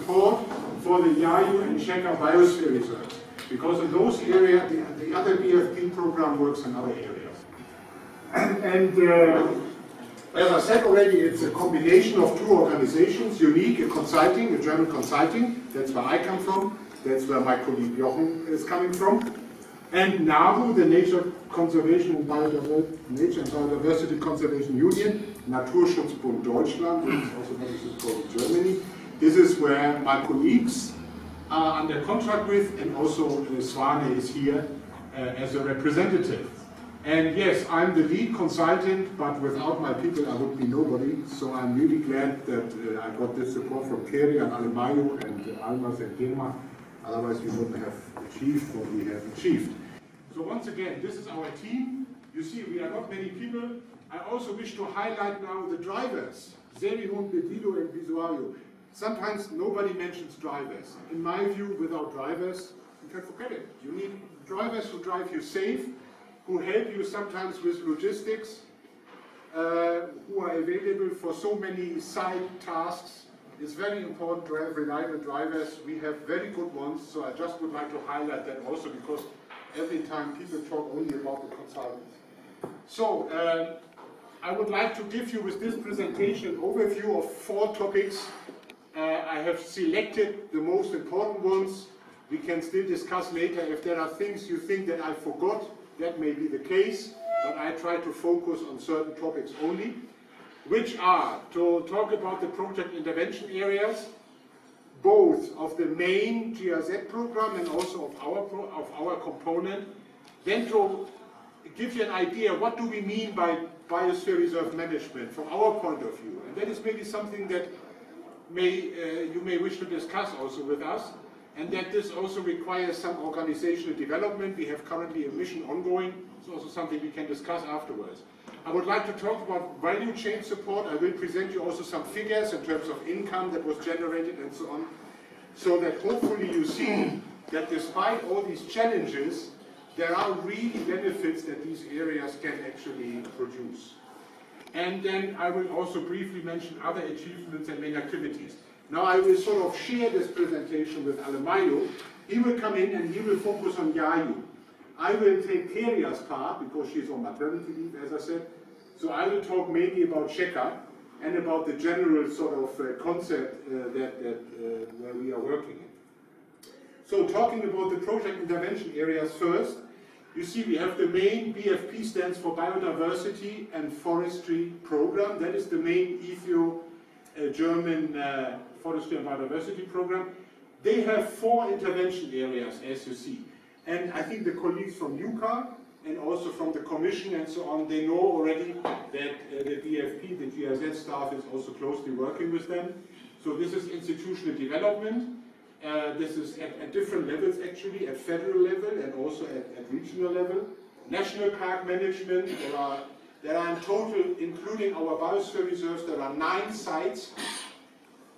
support for the Yayu and Sheka Biosphere reserves. Because in those areas, the other BFP program works in other areas. And as I said already, it's a combination of two organizations, unique, a consulting, a German consulting, that's where I come from, that's where my colleague Jochen is coming from, and NABU, the Nature Conservation and Biodiversity Conservation Union, Naturschutzbund Deutschland, which is also what is called in Germany. This is where my colleagues are under contract with, and also Swane is here as a representative. And yes, I'm the lead consultant, but without my people I would be nobody, so I'm really glad that I got this support from Keri and Alemayo and Almas and Girma. Otherwise we wouldn't have achieved what we have achieved. So once again, this is our team. You see, we are not many people. I also wish to highlight now the drivers, Zerihun, Bedido and Visuario. Sometimes nobody mentions drivers. In my view, without drivers, you can forget it. You need drivers who drive you safe, who help you sometimes with logistics, who are available for so many side tasks. It's very important to have reliable drivers. We have very good ones, so I just would like to highlight that also, because every time people talk only about the consultants. So, I would like to give you with this presentation an overview of 4 topics. I have selected the most important ones. We can still discuss later if there are things you think that I forgot. That may be the case, but I try to focus on certain topics only, which are to talk about the project intervention areas, both of the main GRZ program and also of our component. Then to give you an idea, what do we mean by biosphere reserve management from our point of view? And that is maybe something that you may wish to discuss also with us. And that this also requires some organizational development. We have currently a mission ongoing. It's also something we can discuss afterwards. I would like to talk about value chain support. I will present you also some figures in terms of income that was generated and so on, so that hopefully you see that despite all these challenges, there are really benefits that these areas can actually produce. And then I will also briefly mention other achievements and main activities. Now I will sort of share this presentation with Alemayo. He will come in and he will focus on Yayu. I will take Keria's part because she's on maternity leave, as I said. So I will talk mainly about Sheka and about the general sort of concept where we are working in. So talking about the project intervention areas first, you see we have the main BFP stands for Biodiversity and Forestry Program. That is the main German Forestry and Biodiversity Program. They have 4 intervention areas, as you see. And I think the colleagues from UCA and also from the Commission and so on, they know already that the BFP, the GRZ staff, is also closely working with them. So this is institutional development. This is at different levels actually, at federal level and also at regional level. National park management, there are in total, including our biosphere reserves, there are 9 sites.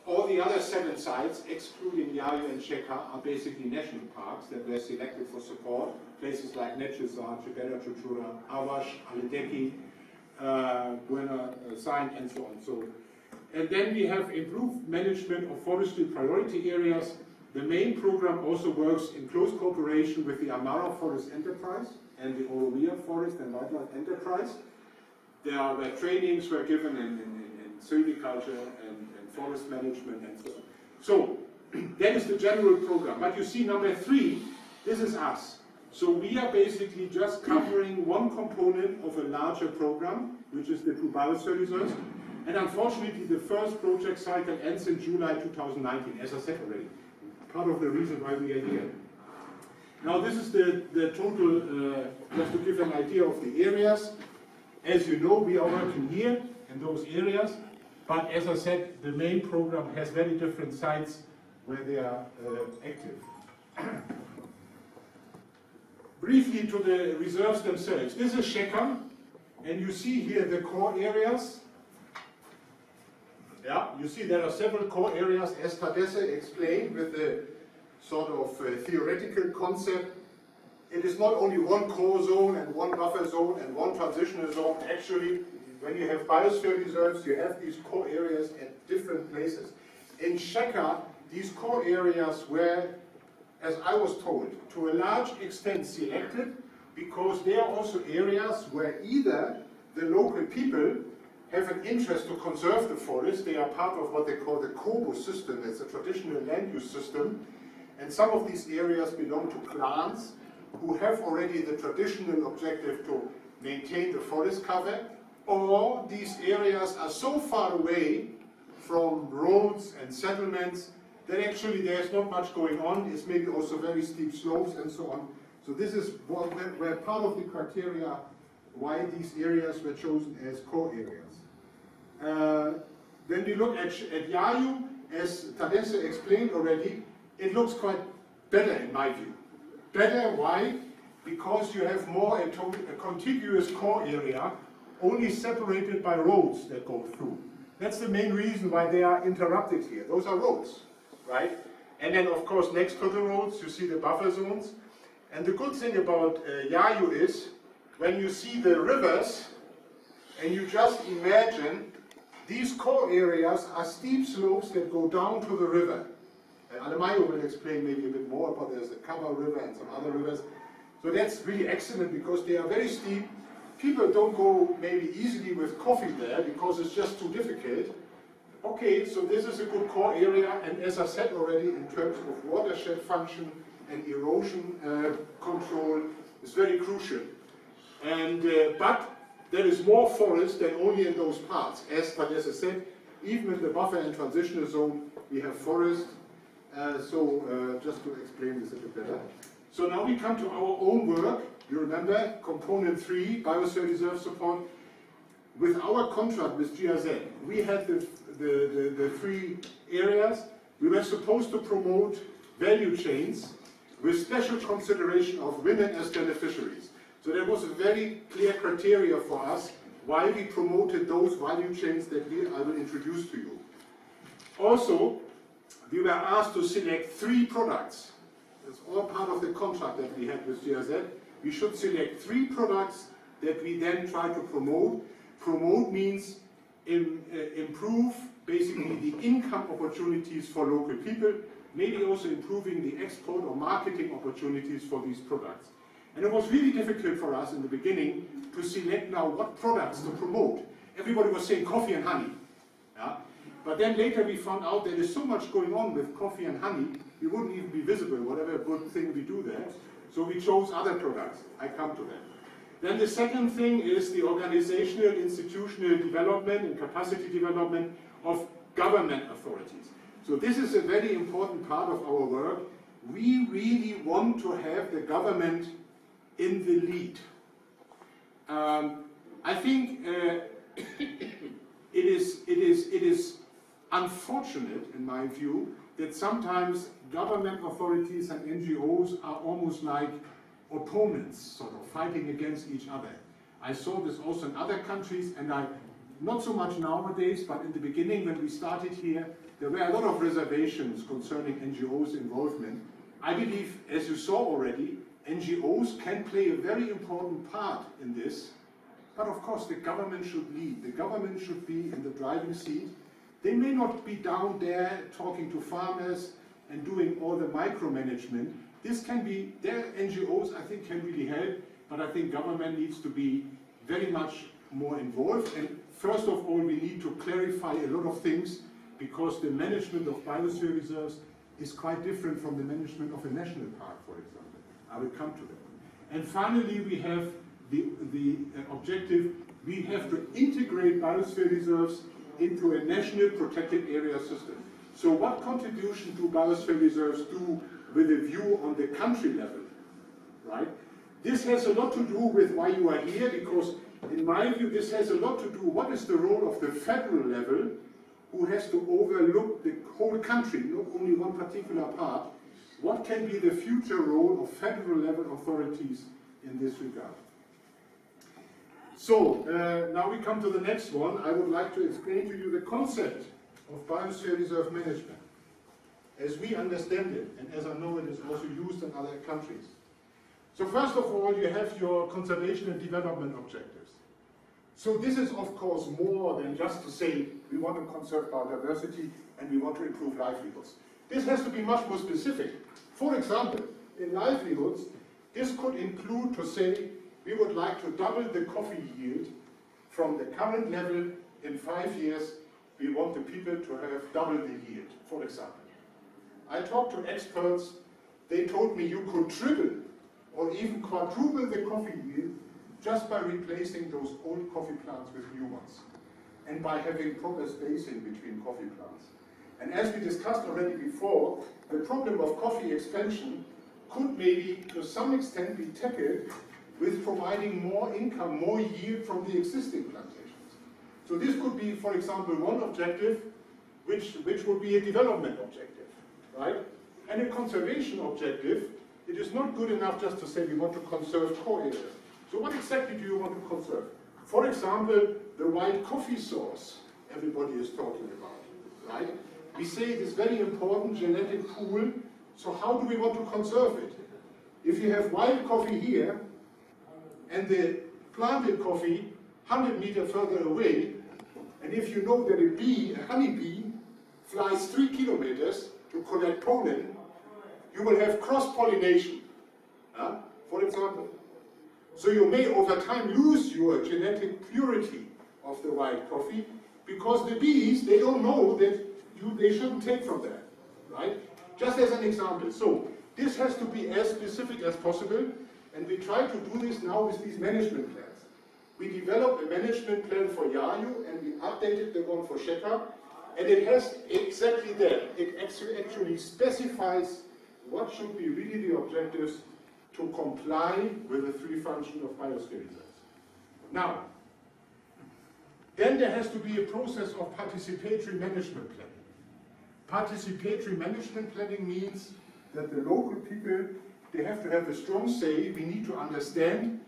All the other 7 sites, excluding Yayu and Sheka, are basically national parks that were selected for support. Places like Netchesar, Chibera Chuchura, Awash, Aledeki, Buena Sain, and so on. And then we have improved management of forestry priority areas. The main program also works in close cooperation with the Amara Forest Enterprise and the Oromia Forest and Wildlife Enterprise. Where trainings were given in silviculture and forest management and so on. So that is the general program. But you see number 3, this is us. So we are basically just covering one component of a larger program, which is the 2 biosphere reserves. And unfortunately, the first project cycle ends in July 2019, as I said already. Part of the reason why we are here. Now this is the total, just to give an idea of the areas. As you know, we are working here in those areas. But as I said, the main program has very different sites where they are active. Briefly to the reserves themselves. This is Sheka, and you see here the core areas. Yeah, you see there are several core areas, as Tadesse explained, with the sort of theoretical concept. It is not only one core zone and one buffer zone and one transitional zone. Actually, when you have biosphere reserves, you have these core areas at different places. In Sheka, these core areas were, as I was told, to a large extent selected because they are also areas where either the local people have an interest to conserve the forest, they are part of what they call the Kobo system, it's a traditional land use system, and some of these areas belong to clans who have already the traditional objective to maintain the forest cover, or these areas are so far away from roads and settlements that actually there's not much going on, it's maybe also very steep slopes and so on. So this is where part of the criteria why these areas were chosen as core areas. When we look at Yayu, as Tadesse explained already, it looks quite better in my view. Better, why? Because you have more a contiguous core area, only separated by roads that go through. That's the main reason why they are interrupted here. Those are roads, right? And then of course next to the roads you see the buffer zones. And the good thing about Yayu is, when you see the rivers, and you just imagine these core areas are steep slopes that go down to the river. Alemayo will explain maybe a bit more about there's the Kaba River and some other rivers. So that's really excellent because they are very steep. People don't go maybe easily with coffee there because it's just too difficult. Okay, so this is a good core area, and as I said already, in terms of watershed function and erosion control, is very crucial. And but there is more forest than only in those parts. As Tadesse said, even in the buffer and transitional zone, we have forest. Just to explain this a bit better. So now we come to our own work. You remember component 3, Biosphere Reserve Support. With our contract with GRZ, we had the 3 areas. We were supposed to promote value chains with special consideration of women as beneficiaries. So there was a very clear criteria for us why we promoted those value chains that I will introduce to you. Also, we were asked to select 3 products. It's all part of the contract that we had with GRZ. We should select 3 products that we then try to promote. Promote means improve basically the income opportunities for local people, maybe also improving the export or marketing opportunities for these products. And it was really difficult for us in the beginning to select now what products to promote. Everybody was saying coffee and honey. Yeah? But then later we found out there is so much going on with coffee and honey, we wouldn't even be visible, whatever good thing we do there. So we chose other products. I come to that. Then the second thing is the organizational, institutional development and capacity development of government authorities. So this is a very important part of our work. We really want to have the government in the lead. I think it is unfortunate, in my view, that sometimes government authorities and NGOs are almost like opponents, sort of fighting against each other. I saw this also in other countries, and not so much nowadays, but in the beginning when we started here, there were a lot of reservations concerning NGOs' involvement. I believe, as you saw already, NGOs can play a very important part in this, but of course the government should lead. The government should be in the driving seat. They may not be down there talking to farmers and doing all the micromanagement. This can be, their NGOs I think can really help, but I think government needs to be very much more involved. And first of all, we need to clarify a lot of things, because the management of biosphere reserves is quite different from the management of a national park, for example. I will come to that. And finally, we have the objective, we have to integrate biosphere reserves into a national protected area system. So what contribution do biosphere reserves do with a view on the country level, right? This has a lot to do with why you are here, because in my view this has a lot to do, what is the role of the federal level, who has to overlook the whole country, not only one particular part. What can be the future role of federal level authorities in this regard? So, now we come to the next one. I would like to explain to you the concept of biosphere reserve management, as we understand it, and as I know it is also used in other countries. So first of all, you have your conservation and development objectives. So this is of course more than just to say we want to conserve biodiversity and we want to improve livelihoods. This has to be much more specific. For example, in livelihoods, this could include to say, we would like to double the coffee yield from the current level in 5 years. We want the people to have double the yield, for example. I talked to experts, they told me you could triple or even quadruple the coffee yield just by replacing those old coffee plants with new ones and by having proper spacing between coffee plants. And as we discussed already before, the problem of coffee expansion could maybe to some extent be tackled with providing more income, more yield from the existing plantations. So this could be, for example, one objective which would be a development objective, right? And a conservation objective, it is not good enough just to say we want to conserve core areas. So what exactly do you want to conserve? For example, the wild coffee source everybody is talking about, right? We say it is very important genetic pool, so how do we want to conserve it? If you have wild coffee here, and the planted coffee 100 meters further away, and if you know that a honeybee, flies 3 kilometers to collect pollen, you will have cross-pollination, for example. So you may over time lose your genetic purity of the wild coffee because the bees, they don't know that they shouldn't take from that, right? Just as an example. So this has to be as specific as possible, and we try to do this now with these management plans. We developed a management plan for Yayu, and we updated the one for Sheka, and it has exactly that. It actually specifies what should be really the objectives to comply with the 3 functions of biosphere reserves. Now, then there has to be a process of participatory management planning. Participatory management planning means that the local people, they have to have a strong say. We need to understand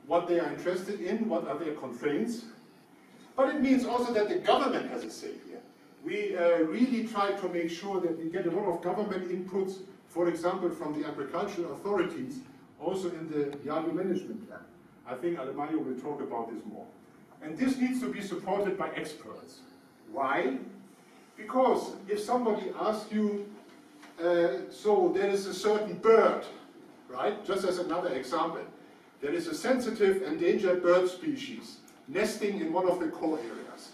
what they are interested in, what are their constraints. But it means also that the government has a say here. We really try to make sure that we get a lot of government inputs, for example, from the agricultural authorities, also in the Yayu management plan. I think Alemayo will talk about this more. And this needs to be supported by experts. Why? Because if somebody asks you, so there is a certain bird, right? Just as another example. There is a sensitive endangered bird species nesting in one of the core areas.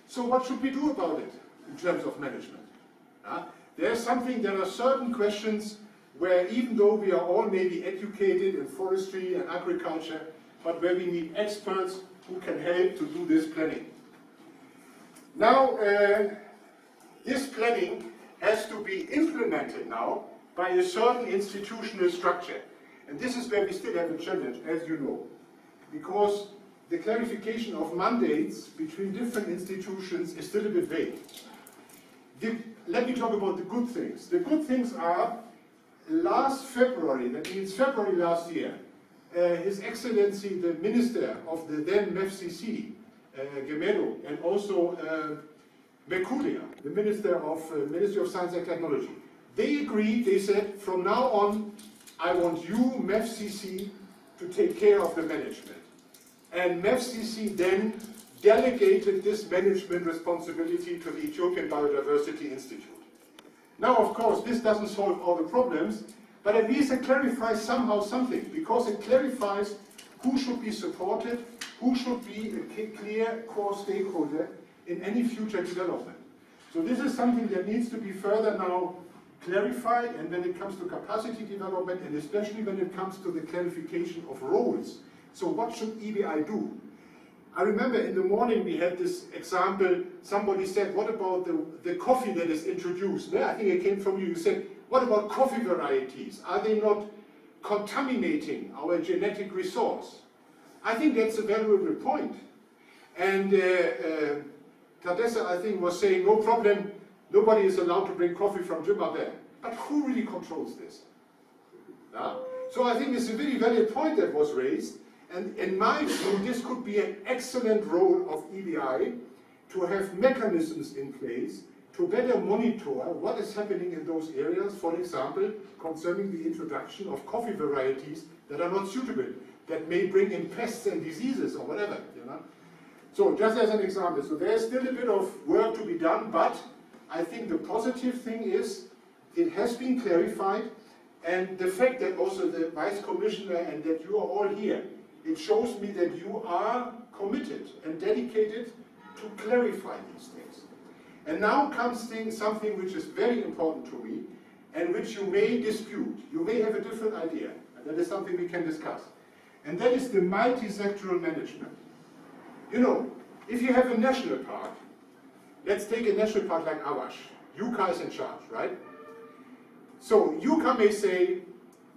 So what should we do about it in terms of management? There are certain questions where even though we are all maybe educated in forestry and agriculture, but where we need experts who can help to do this planning. Now, this planning has to be implemented now by a certain institutional structure. And this is where we still have a challenge, as you know, because the clarification of mandates between different institutions is still a bit vague. Let me talk about the good things. The good things are, last February, that means February last year, His Excellency, the Minister of the then MEFCC, Gemello, and also Mercuria, the Minister of Ministry of Science and Technology, they agreed, they said, from now on, I want you, MEFCC, to take care of the management. And MEFCC then delegated this management responsibility to the Ethiopian Biodiversity Institute. Now, of course, this doesn't solve all the problems, but at least it clarifies somehow something, because it clarifies who should be supported, who should be a clear core stakeholder in any future development. So this is something that needs to be further now clarified, and when it comes to capacity development, and especially when it comes to the clarification of roles. So what should EBI do? I remember in the morning we had this example, somebody said, what about the coffee that is introduced? Yeah, I think it came from you. You said, what about coffee varieties? Are they not contaminating our genetic resource? I think that's a valuable point. And Tadessa, I think, was saying, no problem, nobody is allowed to bring coffee from Jimbabwe. But who really controls this? So I think it's a very valid point that was raised. And in my view, this could be an excellent role of EBI to have mechanisms in place to better monitor what is happening in those areas, for example, concerning the introduction of coffee varieties that are not suitable, that may bring in pests and diseases or whatever. So just as an example, so there's still a bit of work to be done, but I think the positive thing is it has been clarified, and the fact that also the Vice Commissioner and that you are all here, it shows me that you are committed and dedicated to clarify these things. And now comes something which is very important to me, and which you may dispute. You may have a different idea, and that is something we can discuss. And that is the multisectoral management. You know, if you have a national park, let's take a national park like Awash. UCA is in charge, right? So UCA may say,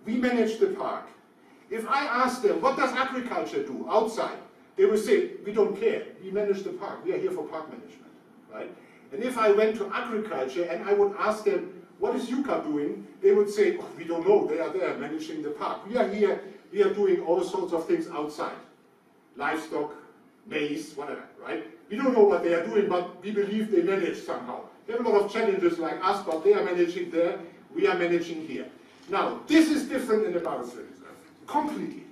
we manage the park. If I ask them, what does agriculture do outside? They will say, we don't care, we manage the park, we are here for park management, right? And if I went to agriculture and I would ask them, what is UCA doing? They would say, oh, we don't know, they are there managing the park. We are here, we are doing all sorts of things outside. Livestock, maize, whatever, right? We don't know what they are doing, but we believe they manage somehow. They have a lot of challenges like us, but they are managing there, we are managing here. Now, this is different in the Biosphere Reserve, completely.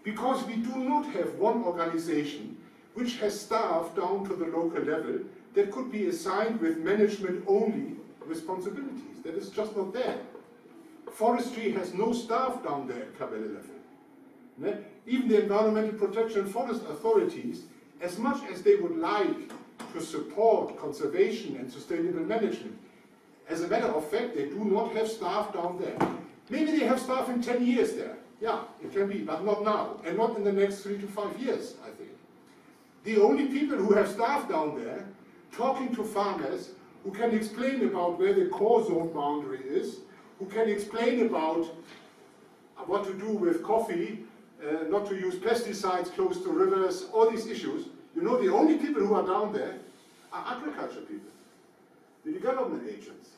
Because we do not have one organization which has staff down to the local level that could be assigned with management-only responsibilities. That is just not there. Forestry has no staff down there at Kabele level. Even the Environmental Protection Forest authorities, as much as they would like to support conservation and sustainable management, as a matter of fact, they do not have staff down there. Maybe they have staff in 10 years there. Yeah, it can be, but not now, and not in the next 3 to 5 years, I think. The only people who have staff down there, talking to farmers, who can explain about where the core zone boundary is, who can explain about what to do with coffee, not to use pesticides close to rivers, all these issues. You know, the only people who are down there are agriculture people, the development agents.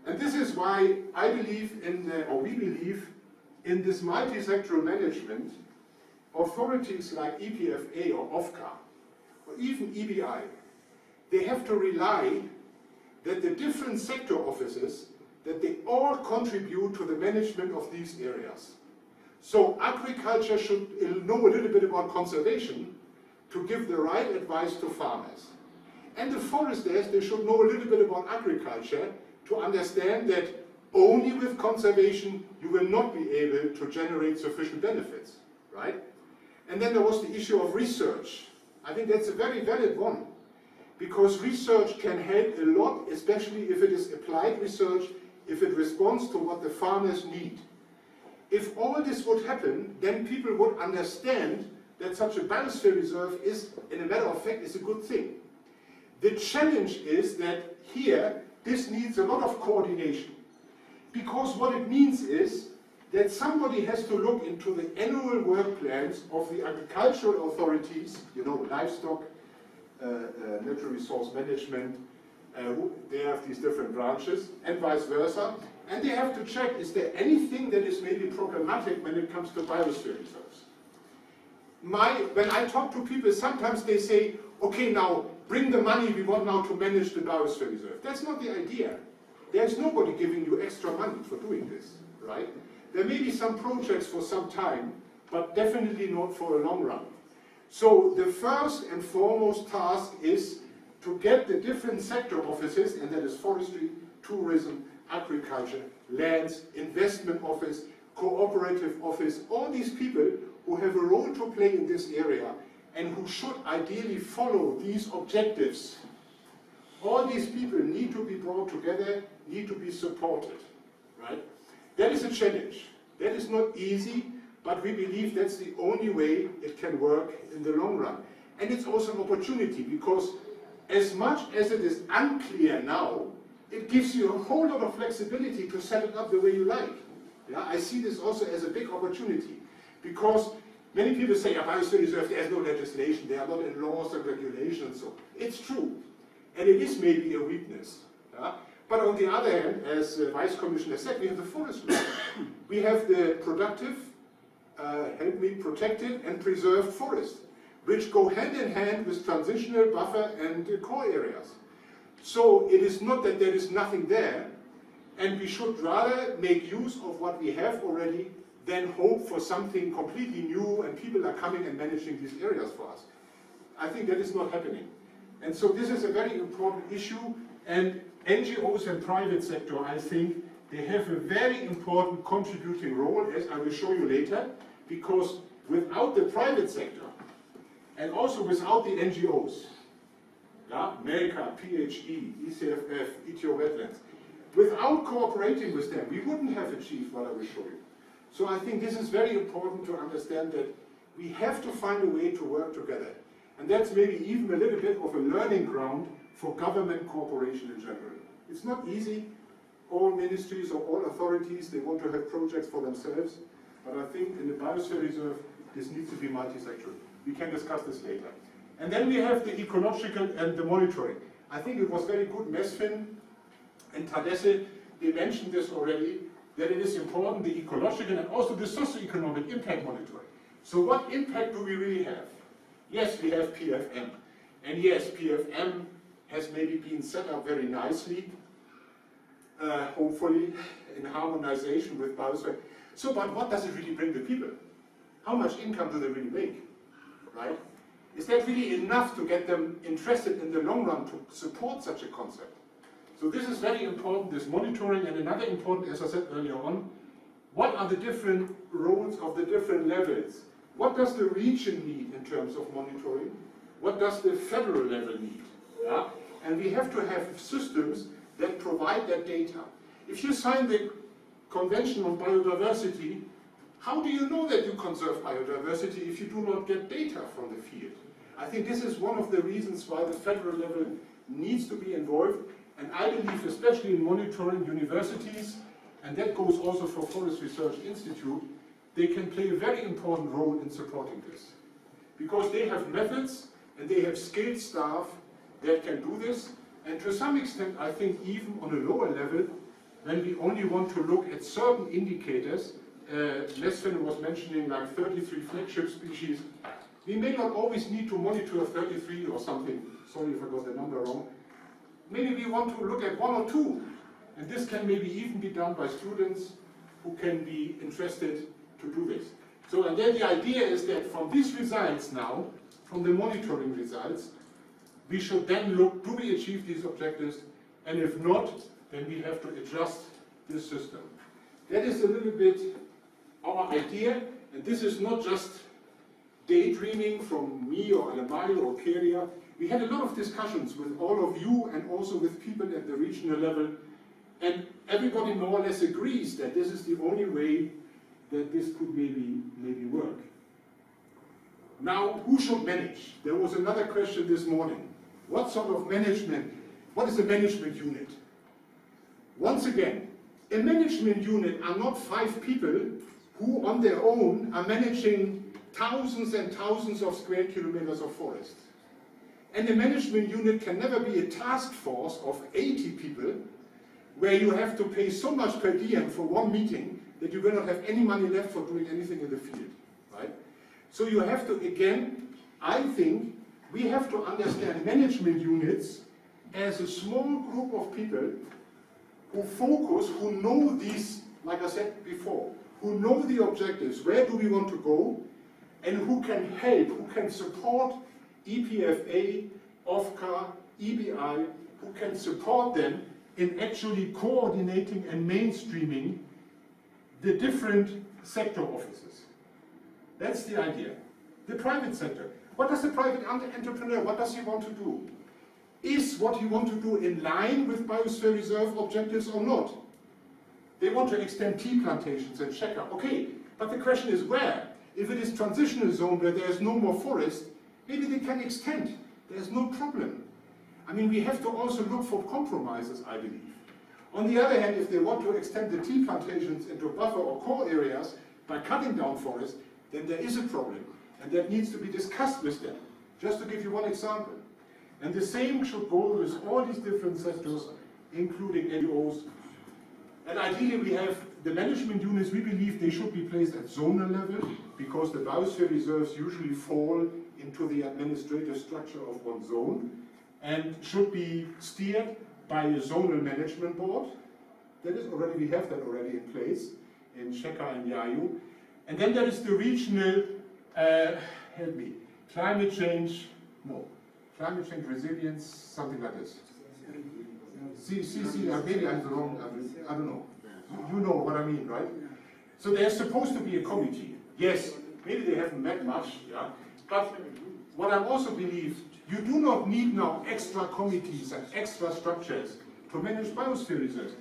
And this is why I believe in, or we believe, in this multisectoral management. Authorities like EPFA or OFCA, or even EBI, they have to rely that the different sector offices, that they all contribute to the management of these areas. So agriculture should know a little bit about conservation to give the right advice to farmers. And the foresters, they should know a little bit about agriculture to understand that only with conservation you will not be able to generate sufficient benefits, right? And then there was the issue of research. I think that's a very valid one, because research can help a lot, especially if it is applied research, if it responds to what the farmers need. If all this would happen, then people would understand that such a biosphere reserve is, in a matter of fact, is a good thing. The challenge is that here, this needs a lot of coordination. Because what it means is that somebody has to look into the annual work plans of the agricultural authorities, you know, livestock, natural resource management, they have these different branches, and vice versa, and they have to check, is there anything that is maybe problematic when it comes to biosphere reserves? When I talk to people, sometimes they say, okay, now bring the money, we want now to manage the biosphere reserve. That's not the idea. There's nobody giving you extra money for doing this, right? There may be some projects for some time, but definitely not for a long run. So the first and foremost task is to get the different sector offices, and that is forestry, tourism, agriculture, lands, investment office, cooperative office, all these people who have a role to play in this area and who should ideally follow these objectives. All these people need to be brought together, need to be supported, right? That is a challenge. That is not easy, but we believe that's the only way it can work in the long run. And it's also an opportunity, because as much as it is unclear now, it gives you a whole lot of flexibility to set it up the way you like. Yeah? I see this also as a big opportunity, because many people say, biosphere reserve, there's no legislation, they are not in laws and regulations. So it's true. And it is maybe a weakness. Yeah? But on the other hand, as Vice Commissioner said, we have the forest law. We have the productive, protected and preserved forest, which go hand in hand with transitional, buffer and core areas. So it is not that there is nothing there, and we should rather make use of what we have already than hope for something completely new and people are coming and managing these areas for us. I think that is not happening. And so this is a very important issue, and NGOs and private sector, I think, they have a very important contributing role, as I will show you later, because without the private sector, and also without the NGOs, yeah, America, PHE, ECFF, ETO Wetlands, without cooperating with them, we wouldn't have achieved what I will show you. So I think this is very important to understand that we have to find a way to work together. And that's maybe even a little bit of a learning ground for government cooperation in general. It's not easy. All ministries or all authorities, they want to have projects for themselves. But I think in the Biosphere Reserve, this needs to be multisectoral. We can discuss this later. And then we have the ecological and the monitoring. I think it was very good, Mesfin and Tadesse, they mentioned this already, that it is important, the ecological and also the socioeconomic impact monitoring. So what impact do we really have? Yes, we have PFM. And yes, PFM has maybe been set up very nicely, hopefully in harmonization with Biosphere. So, but what does it really bring to people? How much income do they really make, right? Is that really enough to get them interested in the long run to support such a concept? So this is very important, this monitoring, and another important, as I said earlier on, what are the different roles of the different levels? What does the region need in terms of monitoring? What does the federal level need? Yeah? And we have to have systems that provide that data. If you sign the Convention on Biodiversity, how do you know that you conserve biodiversity if you do not get data from the field? I think this is one of the reasons why the federal level needs to be involved, and I believe especially in monitoring universities, and that goes also for Forest Research Institute, they can play a very important role in supporting this. Because they have methods and they have skilled staff that can do this, and to some extent I think even on a lower level, when we only want to look at certain indicators, Lesfen was mentioning like 33 flagship species, we may not always need to monitor 33 or something, sorry if I got the number wrong. Maybe we want to look at 1 or 2, and this can maybe even be done by students who can be interested to do this. So, and then the idea is that from these results now, from the monitoring results, we should then look, do we achieve these objectives, and if not, then we have to adjust this system. That is a little bit our idea, and this is not just daydreaming from me or Alemario or Keria. We had a lot of discussions with all of you and also with people at the regional level, and everybody more or less agrees that this is the only way that this could maybe work. Now, who should manage? There was another question this morning. What sort of management? What is a management unit? Once again, a management unit are not 5 people who on their own are managing thousands and thousands of square kilometers of forest. And a management unit can never be a task force of 80 people where you have to pay so much per diem for one meeting that you will not have any money left for doing anything in the field, right? So you have to, again, I think, we have to understand management units as a small group of people who focus, who know these, like I said before, who know the objectives, where do we want to go, and who can help, who can support EPFA, OFCA, EBI, who can support them in actually coordinating and mainstreaming the different sector offices. That's the idea. The private sector. What does the private entrepreneur, what does he want to do? Is what he wants to do in line with Biosphere Reserve objectives or not? They want to extend tea plantations and Sheka. Okay, but the question is where? If it is transitional zone where there is no more forest, maybe they can extend. There's no problem. I mean, we have to also look for compromises, I believe. On the other hand, if they want to extend the tea plantations into buffer or core areas by cutting down forest, then there is a problem. And that needs to be discussed with them. Just to give you one example. And the same should go with all these different sectors, including NGOs. And ideally we have the management units, we believe they should be placed at zonal level, because the biosphere reserves usually fall into the administrative structure of one zone, and should be steered by a zonal management board. That is already, we have that already in place in Sheka and Yayu. And then there is the regional, help me, climate change resilience, something like this. See, maybe I'm the wrong, I don't know. You know what I mean, right? So there's supposed to be a committee. Yes, maybe they haven't met much, yeah. But what I also believe, you do not need now extra committees and extra structures to manage biosphere research.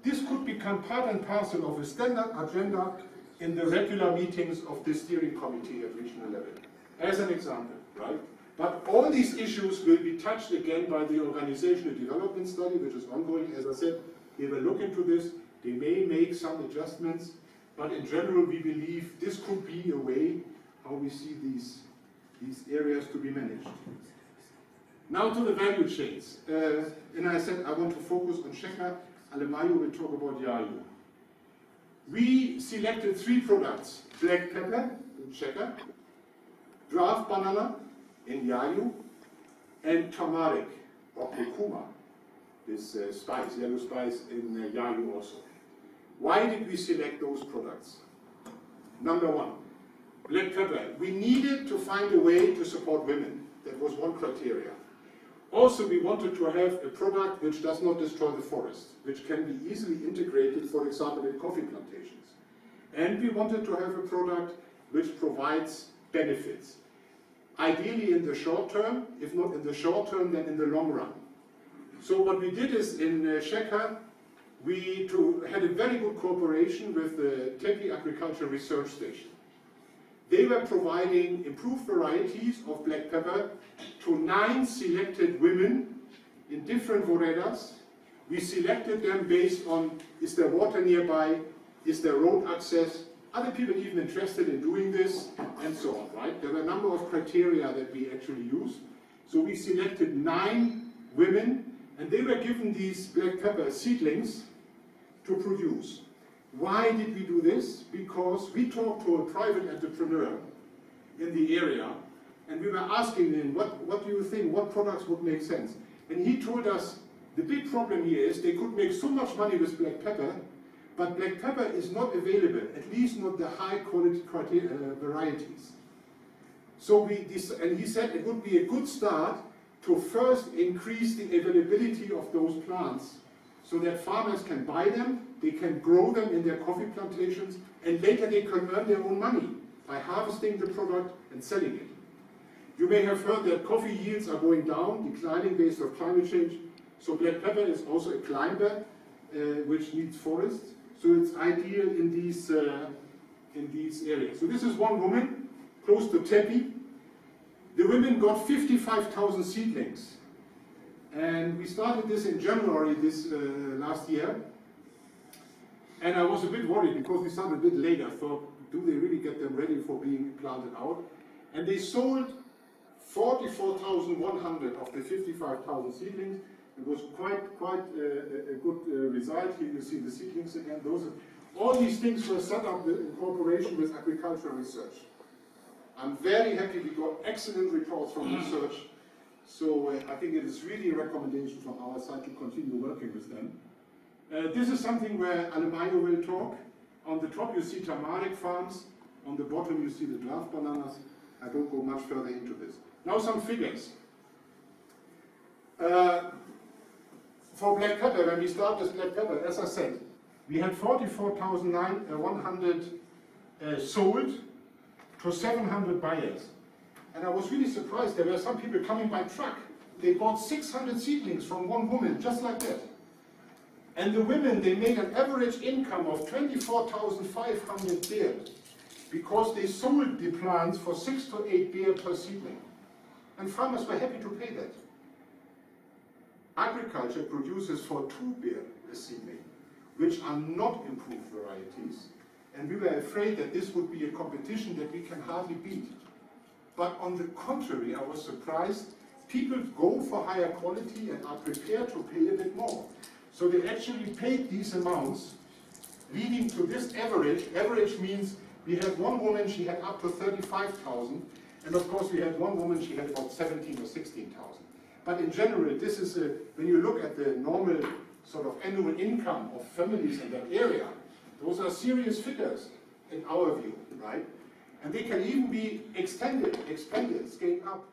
This could become part and parcel of a standard agenda in the regular meetings of the steering committee at regional level, as an example, right? But all these issues will be touched again by the organizational development study, which is ongoing. As I said, they will look into this. They may make some adjustments, but in general, we believe this could be a way how we see these areas to be managed. Now to the value chains. And I said I want to focus on Sheka. Alemayo will talk about Yayu. We selected 3 products: black pepper in Sheka, draft banana in Yayu, and turmeric or kurkuma, this spice, yellow spice in Yayu also. Why did we select those products? Number 1, black pepper. We needed to find a way to support women. That was one criteria. Also, we wanted to have a product which does not destroy the forest, which can be easily integrated, for example, in coffee plantations. And we wanted to have a product which provides benefits. Ideally in the short term, if not in the short term, then in the long run. So what we did is in Sheka, we had a very good cooperation with the Tepi Agriculture Research Station. They were providing improved varieties of black pepper to 9 selected women in different varieties. We selected them based on, is there water nearby, is there road access, are the people even interested in doing this, and so on, right? There were a number of criteria that we actually used. So we selected 9 women, and they were given these black pepper seedlings to produce. Why did we do this? Because we talked to a private entrepreneur in the area, and we were asking him, what do you think, what products would make sense? And he told us, the big problem here is they could make so much money with black pepper, but black pepper is not available, at least not the high quality varieties. So and he said it would be a good start to first increase the availability of those plants so that farmers can buy them, they can grow them in their coffee plantations, and later they can earn their own money by harvesting the product and selling it. You may have heard that coffee yields are going down, declining based on climate change. So black pepper is also a climber which needs forest. So it's ideal in these areas. So this is one woman, close to Tepi. The women got 55,000 seedlings. And we started this in January last year. And I was a bit worried because we started a bit late. I thought, do they really get them ready for being planted out? And they sold 44,100 of the 55,000 seedlings. It was quite a good result. Here you see the seedlings again. All these things were set up in cooperation with agricultural research. I'm very happy we got excellent reports from research. So I think it is really a recommendation from our side to continue working with them. This is something where Alemayo will talk. On the top you see turmeric farms. On the bottom you see the draft bananas. I don't go much further into this. Now some figures. For black pepper, when we start with black pepper, as I said, we had 44,100 sold to 700 buyers. And I was really surprised. There were some people coming by truck. They bought 600 seedlings from one woman, just like that. And the women, they made an average income of 24,500 beer because they sold the plants for 6 to 8 beer per seedling. And farmers were happy to pay that. Agriculture produces for 2 beer a seedling, which are not improved varieties. And we were afraid that this would be a competition that we can hardly beat. But on the contrary, I was surprised. People go for higher quality and are prepared to pay a bit more. So they actually paid these amounts, leading to this average. Average means we had one woman, she had up to 35,000. And of course we had one woman, she had about 17 or 16,000. But in general, this is when you look at the normal sort of annual income of families in that area, those are serious figures in our view, right? And they can even be expanded, scaled up.